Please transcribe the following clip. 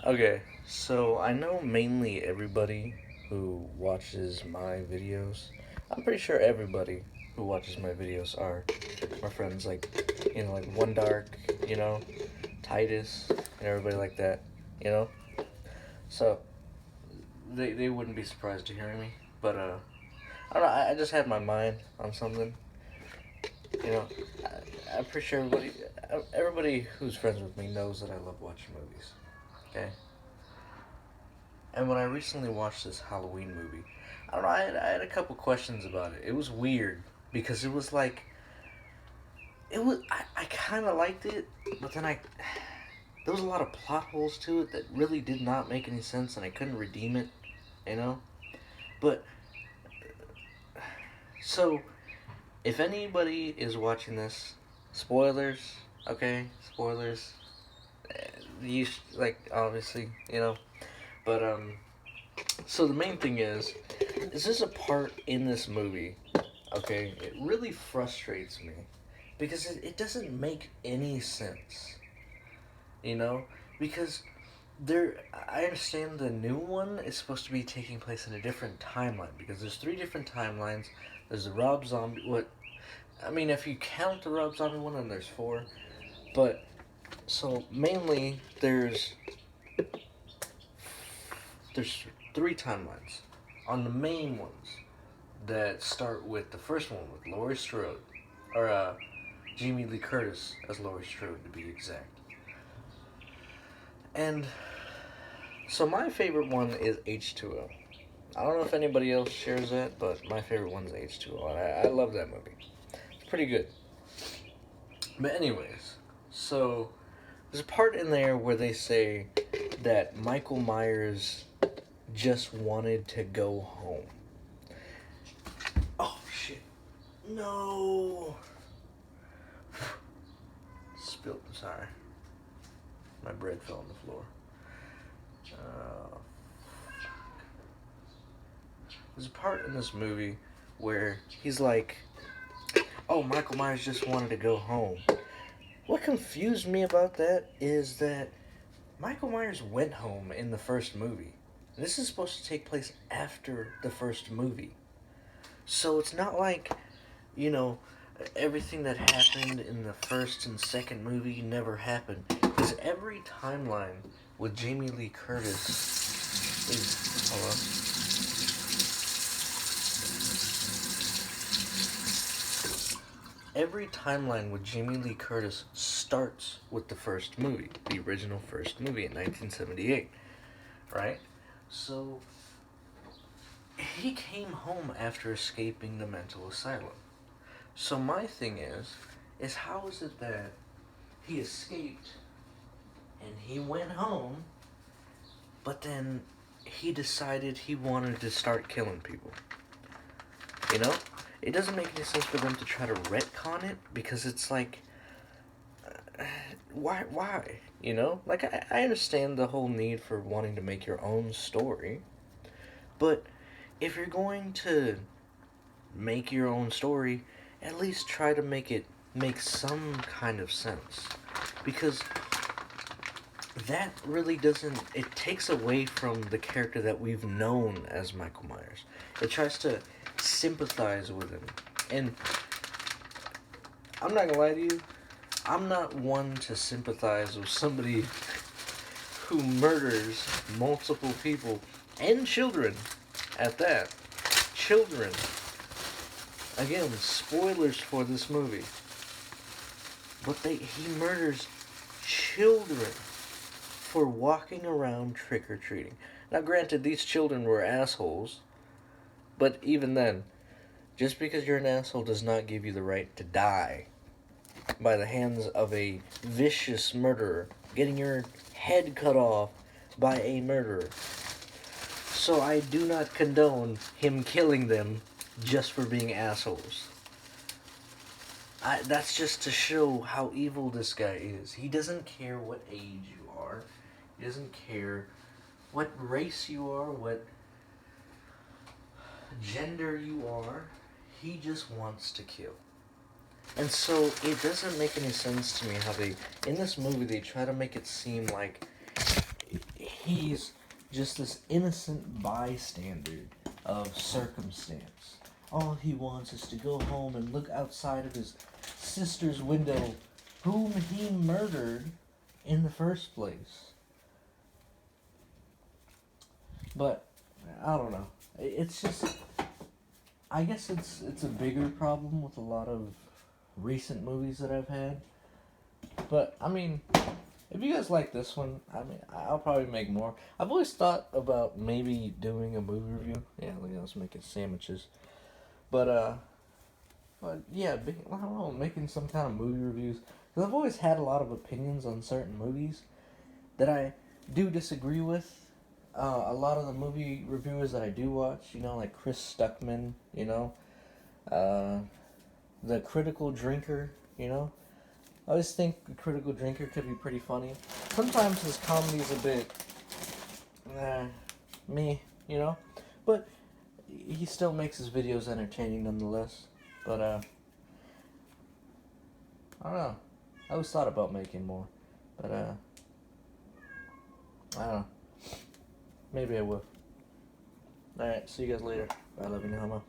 Okay, so I know mainly everybody who watches my videos. I'm pretty sure everybody who watches my videos are my friends, like One Dark, you know, Titus, and everybody like that, you know. So they wouldn't be surprised to hear me, but I don't know. I just had my mind on something, you know. I'm pretty sure everybody who's friends with me knows that I love watching movies. Okay, and when I recently watched this Halloween movie, I don't know, I had a couple questions about it. It was weird because it was like, I kind of liked it, but then there was a lot of plot holes to it that really did not make any sense and I couldn't redeem it, you know? But, so, if anybody is watching this, spoilers, okay? Spoilers. Obviously, you know? But, so the main thing is this a part in this movie, okay? It really frustrates me because it doesn't make any sense, you know? Because I understand the new one is supposed to be taking place in a different timeline because there's three different timelines. There's the Rob Zombie, I mean, if you count the Rob Zombie one, then there's four. But, so mainly there's three timelines. On the main ones, that start with the first one with Laurie Strode, or Jamie Lee Curtis as Laurie Strode to be exact. And so my favorite one is H2O. I don't know if anybody else shares that, but my favorite one's H2O. And I love that movie. It's pretty good. But anyways, so there's a part in there where they say that Michael Myers just wanted to go home. Oh shit. No. Spilled. Sorry. My bread fell on the floor. Uh, there's a part in this movie where he's like, oh, Michael Myers just wanted to go home. What confused me about that is that Michael Myers went home in the first movie. This is supposed to take place after the first movie. So it's not like, you know, everything that happened in the first and second movie never happened. Because every timeline with Jamie Lee Curtis is. Hold on. Every timeline with Jamie Lee Curtis starts with the first movie, the original first movie in 1978, right? So he came home after escaping the mental asylum. So my thing is how is it that he escaped and he went home, but then he decided he wanted to start killing people? You know? It doesn't make any sense for them to try to retcon it because it's like, why? You know? Like, I understand the whole need for wanting to make your own story, but if you're going to make your own story, at least try to make it make some kind of sense. Because that really doesn't, it takes away from the character that we've known as Michael Myers. It tries to sympathize with him. And I'm not gonna lie to you, I'm not one to sympathize with somebody who murders multiple people and children at that. Children. Again, spoilers for this movie. But he murders children for walking around trick-or-treating. Now granted, these children were assholes, but even then, just because you're an asshole does not give you the right to die by the hands of a vicious murderer, getting your head cut off by a murderer. So I do not condone him killing them just for being assholes. That's just to show how evil this guy is. He doesn't care what age you are. He doesn't care what race you are, what gender you are. He just wants to kill. And so it doesn't make any sense to me how in this movie, they try to make it seem like he's just this innocent bystander of circumstance. All he wants is to go home and look outside of his sister's window, whom he murdered in the first place. But I don't know. It's just, I guess it's a bigger problem with a lot of recent movies that I've had. But I mean, if you guys like this one, I mean, I'll probably make more. I've always thought about maybe doing a movie review. Yeah, look at us making sandwiches. But yeah, I don't know, making some kind of movie reviews. Because I've always had a lot of opinions on certain movies that I do disagree with. A lot of the movie reviewers that I do watch, like Chris Stuckman, the Critical Drinker, I always think the Critical Drinker could be pretty funny. Sometimes his comedy is a bit, me, but he still makes his videos entertaining nonetheless. But, I don't know. I always thought about making more, but, I don't know. Maybe I will. Alright, see you guys later. Bye, love you, Homo.